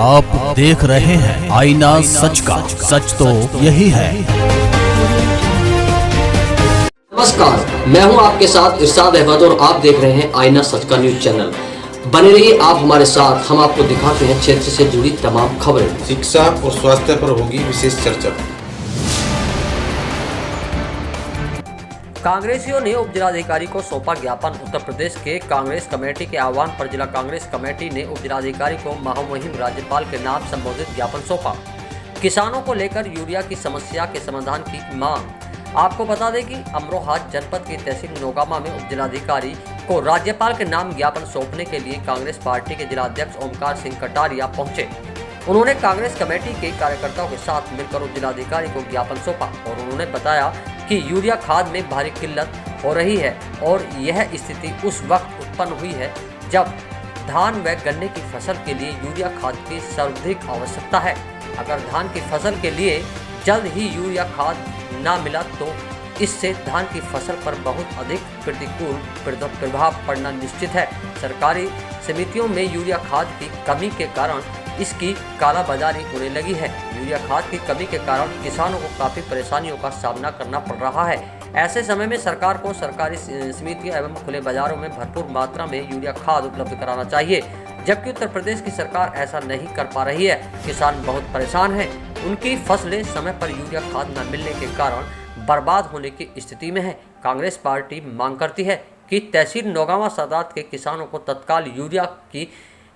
आप देख रहे हैं आईना सच का, सच तो यही है। नमस्कार, मैं हूं आपके साथ इरशाद अहमद और आप देख रहे हैं आईना सच का न्यूज चैनल। बने रहिए आप हमारे साथ, हम आपको दिखाते हैं क्षेत्र से जुड़ी तमाम खबरें। शिक्षा और स्वास्थ्य पर होगी विशेष चर्चा। कांग्रेसियों ने उप जिलाधिकारी को सौंपा ज्ञापन। उत्तर प्रदेश के कांग्रेस कमेटी के आह्वान पर जिला कांग्रेस कमेटी ने उप जिलाधिकारी को महामहिम राज्यपाल के नाम संबोधित ज्ञापन सौंपा। किसानों को लेकर यूरिया की समस्या के समाधान की मांग। आपको बता दें कि अमरोहा जनपद की तहसील नौगामा में उप जिलाधिकारी को राज्यपाल के नाम ज्ञापन सौंपने के लिए कांग्रेस पार्टी के जिलाध्यक्ष ओमकार सिंह कटारिया पहुंचे। उन्होंने कांग्रेस कमेटी के कार्यकर्ताओं के साथ मिलकर उप जिलाधिकारी को ज्ञापन सौंपा और उन्होंने बताया कि यूरिया खाद में भारी किल्लत हो रही है और यह स्थिति उस वक्त उत्पन्न हुई है जब धान व गन्ने की फसल के लिए यूरिया खाद की सर्वाधिक आवश्यकता है। अगर धान की फसल के लिए जल्द ही यूरिया खाद न मिला तो इससे धान की फसल पर बहुत अधिक प्रतिकूल प्रभाव पड़ना निश्चित है। सरकारी समितियों में यूरिया खाद की कमी के कारण इसकी कालाबाजारी होने लगी है। यूरिया खाद की कमी के कारण किसानों को काफ़ी परेशानियों का सामना करना पड़ रहा है। ऐसे समय में सरकार को सरकारी समितियों एवं खुले बाजारों में भरपूर मात्रा में यूरिया खाद उपलब्ध कराना चाहिए, जबकि उत्तर प्रदेश की सरकार ऐसा नहीं कर पा रही है। किसान बहुत परेशान हैं, उनकी फसलें समय पर यूरिया खाद न मिलने के कारण बर्बाद होने की स्थिति में है। कांग्रेस पार्टी मांग करती है कि तहसील नौगामा सादात के किसानों को तत्काल यूरिया की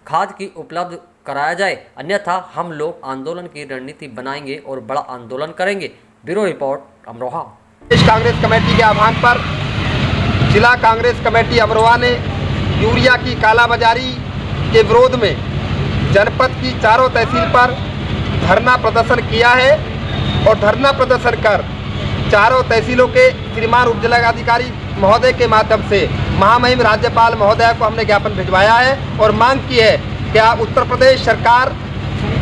खाद की उपलब्ध कराया जाए, अन्यथा हम लोग आंदोलन की रणनीति बनाएंगे और बड़ा आंदोलन करेंगे। Bureau report Amroha. Congress committee के आह्वान पर जिला कांग्रेस कमेटी अमरोहा ने यूरिया की कालाबाजारी के विरोध में जनपद की चारों तहसील पर धरना प्रदर्शन किया है और धरना प्रदर्शन कर चारों तहसीलों के श्रीमान उप जिलाधिकारी महोदय के माध्यम से महामहिम राज्यपाल महोदय को हमने ज्ञापन भिजवाया है और मांग की है कि उत्तर प्रदेश सरकार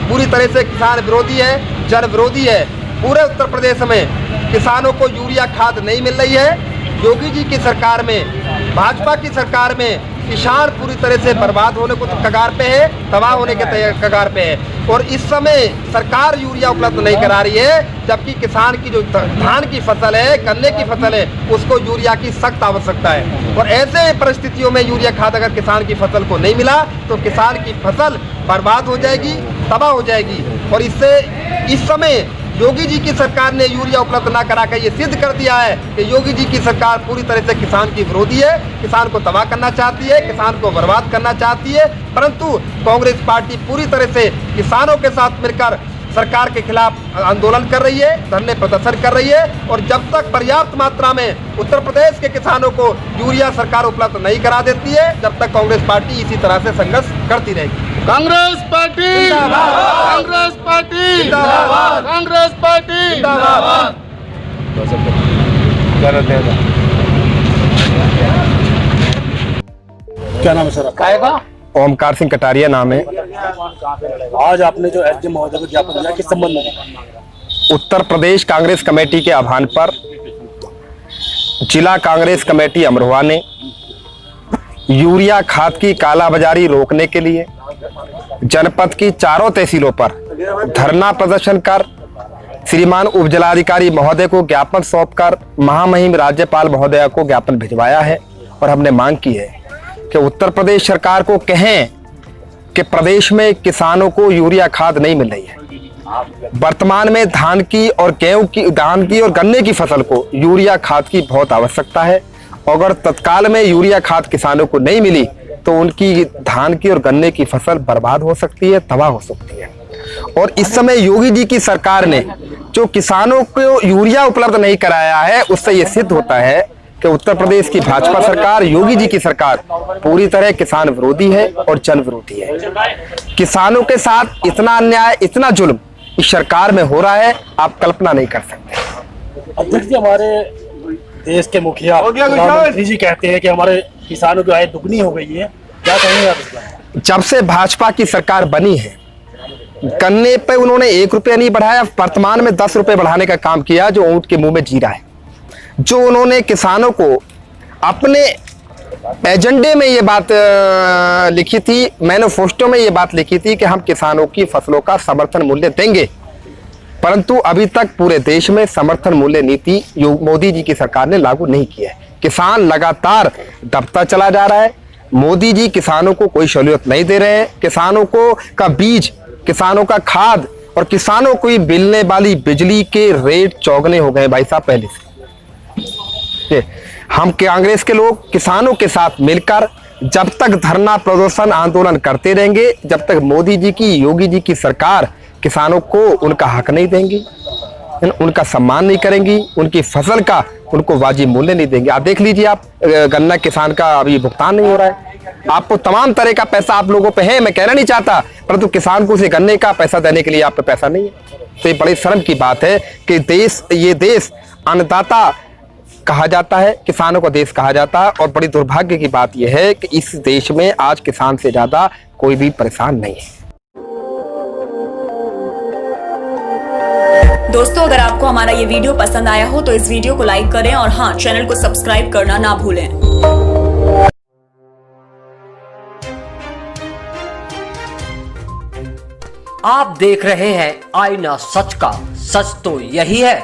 पूरी तरह से किसान विरोधी है, जन विरोधी है। पूरे उत्तर प्रदेश में किसानों को यूरिया खाद नहीं मिल रही है। योगी जी की सरकार में, भाजपा की सरकार में किसान पूरी तरह से बर्बाद होने को कगार पे है, तबाह होने के कगार पे है और इस समय सरकार यूरिया उपलब्ध नहीं करा रही है, जबकि किसान की जो धान की फसल है, गन्ने की फसल है, उसको यूरिया की सख्त आवश्यकता है। और ऐसे परिस्थितियों में यूरिया खाद अगर किसान की फसल को नहीं मिला तो किसान की फसल बर्बाद हो जाएगी, तबाह हो जाएगी। और इससे इस समय योगी जी की सरकार ने यूरिया उपलब्ध ना कराकर ये सिद्ध कर दिया है कि योगी जी की सरकार पूरी तरह से किसान की विरोधी है, किसान को तबाह करना चाहती है, किसान को बर्बाद करना चाहती है। परंतु कांग्रेस पार्टी पूरी तरह से किसानों के साथ मिलकर सरकार के खिलाफ आंदोलन कर रही है, धरने प्रदर्शन कर रही है और जब तक पर्याप्त मात्रा में उत्तर प्रदेश के किसानों को यूरिया सरकार उपलब्ध नहीं करा देती है, जब तक कांग्रेस पार्टी इसी तरह से संघर्ष करती रहेगी। कांग्रेस पार्टी जिंदाबाद, कांग्रेस पार्टी जिंदाबाद, कांग्रेस पार्टी जिंदाबाद। क्या नाम है सर आपका? ओमकार सिंह कटारिया नाम है। आज आपने जो एसडीएम महोदय को ज्ञापन दिया, किस संबंध में? उत्तर प्रदेश कांग्रेस कमेटी के आह्वान पर जिला कांग्रेस कमेटी अमरोहा ने यूरिया खाद की कालाबाजारी रोकने के लिए जनपद की चारों तहसीलों पर धरना प्रदर्शन कर श्रीमान उप जिलाधिकारी महोदय को ज्ञापन सौंपकर महामहिम राज्यपाल महोदय को ज्ञापन भिजवाया है और हमने मांग की है कि उत्तर प्रदेश सरकार को कहें कि प्रदेश में किसानों को यूरिया खाद नहीं मिल रही है। वर्तमान में धान की और गन्ने की फसल को यूरिया खाद की बहुत आवश्यकता है। अगर तत्काल में यूरिया खाद किसानों को नहीं मिली तो उनकी धान की और गन्ने की फसल बर्बाद हो सकती है, तबाह हो सकती है। और इस समय योगी जी की सरकार ने जो किसानों को यूरिया उपलब्ध नहीं कराया है, उससे ये सिद्ध होता है कि उत्तर प्रदेश की भाजपा सरकार, योगी जी की सरकार पूरी तरह किसान विरोधी है और जन विरोधी है। किसानों के साथ इतना अन्याय, इतना जुल्म इस सरकार में हो रहा है, आप कल्पना नहीं कर सकते। अध्यक्ष जी, हमारे देश के मुखिया प्रधानमंत्री जी कहते हैं कि हमारे किसानों की आय दुगनी हो गई है, क्या कहेंगे आप इसका? जब से भाजपा की सरकार बनी है, गन्ने पे उन्होंने 1 रुपया नहीं बढ़ाया, वर्तमान में 10 रुपए बढ़ाने का काम किया, जो ऊंट के मुंह में जीरा है। जो उन्होंने किसानों को अपने एजेंडे में ये बात लिखी थी, मैनिफेस्टो में ये बात लिखी थी कि हम किसानों की फसलों का समर्थन मूल्य देंगे, परंतु अभी तक पूरे देश में समर्थन मूल्य नीति मोदी जी की सरकार ने लागू नहीं की है। किसान लगातार दबता चला जा रहा है। मोदी जी किसानों को कोई सहूलियत नहीं दे रहे हैं। किसानों को का बीज, किसानों का खाद और किसानों को मिलने वाली बिजली के रेट चौगने हो गए भाई साहब पहले से। हम कांग्रेस के लोग किसानों के साथ मिलकर जब तक धरना प्रदर्शन आंदोलन करते रहेंगे, जब तक मोदी जी की, योगी जी की सरकार किसानों को उनका हक नहीं देंगी, उनका सम्मान नहीं करेंगी, उनकी फसल का उनको वाजिब मूल्य नहीं देंगे। आप देख लीजिए, आप गन्ना किसान का अभी भुगतान नहीं हो रहा है। आपको तमाम तरह का पैसा आप लोगों पे है, मैं कहना नहीं चाहता, परंतु किसान को उसे गन्ने का पैसा देने के लिए आप पे पैसा नहीं है। तो ये बड़ी शर्म की बात है कि ये देश अन्नदाता कहा जाता है, किसानों का देश कहा जाता है, और बड़ी दुर्भाग्य की बात यह है कि इस देश में आज किसान से ज्यादा कोई भी परेशान नहीं है। दोस्तों, अगर आपको हमारा ये वीडियो पसंद आया हो तो इस वीडियो को लाइक करें और हाँ, चैनल को सब्सक्राइब करना ना भूलें। आप देख रहे हैं आईना सच का, सच तो यही है।